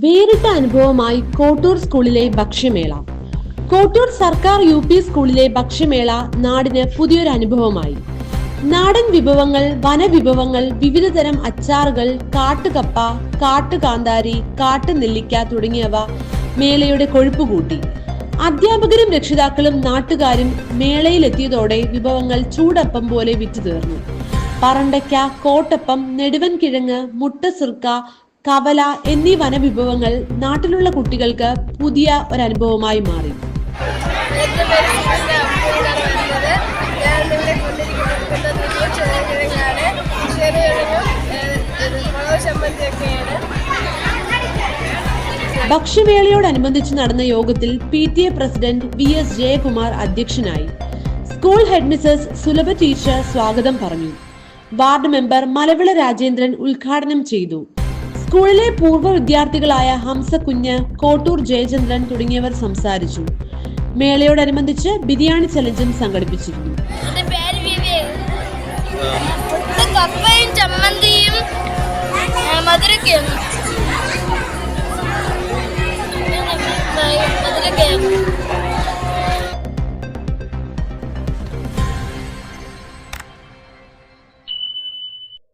വേറിട്ട അനുഭവമായി കോട്ടൂർ സ്കൂളിലെ ഭക്ഷ്യമേള. കോട്ടൂർ സർക്കാർ UP സ്കൂളിലെ ഭക്ഷ്യമേള നാടിന് പുതിയൊരു അനുഭവമായി. നാടൻ വിഭവങ്ങൾ, വനവിഭവങ്ങൾ, വിവിധതരം അച്ചാറുകൾ, കാട്ടുകപ്പ, കാട്ടുകാന്താരി, കാട്ടുനെല്ലിക്ക തുടങ്ങിയവ മേളയുടെ കൊഴുപ്പ് കൂട്ടി. അധ്യാപകരും രക്ഷിതാക്കളും നാട്ടുകാരും മേളയിലെത്തിയതോടെ വിഭവങ്ങൾ ചൂടപ്പം പോലെ വിറ്റുതീർന്നു. പറണ്ടയ്ക്ക, കോട്ടപ്പം, നെടുവൻ കിഴങ്ങ്, മുട്ടസിർക്ക, കവല എന്നീ വനവിഭവങ്ങൾ നാട്ടിലുള്ള കുട്ടികൾക്ക് പുതിയ ഒരനുഭവമായി മാറി. ഭക്ഷ്യമേളയോടനുബന്ധിച്ച് നടന്ന യോഗത്തിൽ PTA പ്രസിഡന്റ് VS ജയകുമാർ അധ്യക്ഷനായി. സ്കൂൾ ഹെഡ് മിസസ് സുലഭ ടീച്ചർ സ്വാഗതം പറഞ്ഞു. വാർഡ് മെമ്പർ മലവിള രാജേന്ദ്രൻ ഉദ്ഘാടനം ചെയ്തു. സ്കൂളിലെ പൂർവ്വ വിദ്യാർത്ഥികളായ ഹംസക്കുഞ്ഞ്, കോട്ടൂർ ജയചന്ദ്രൻ തുടങ്ങിയവർ സംസാരിച്ചു. മേളയോടനുബന്ധിച്ച് ബിരിയാണി ചലഞ്ചും സംഘടിപ്പിച്ചിരുന്നു. മധുരക്കയും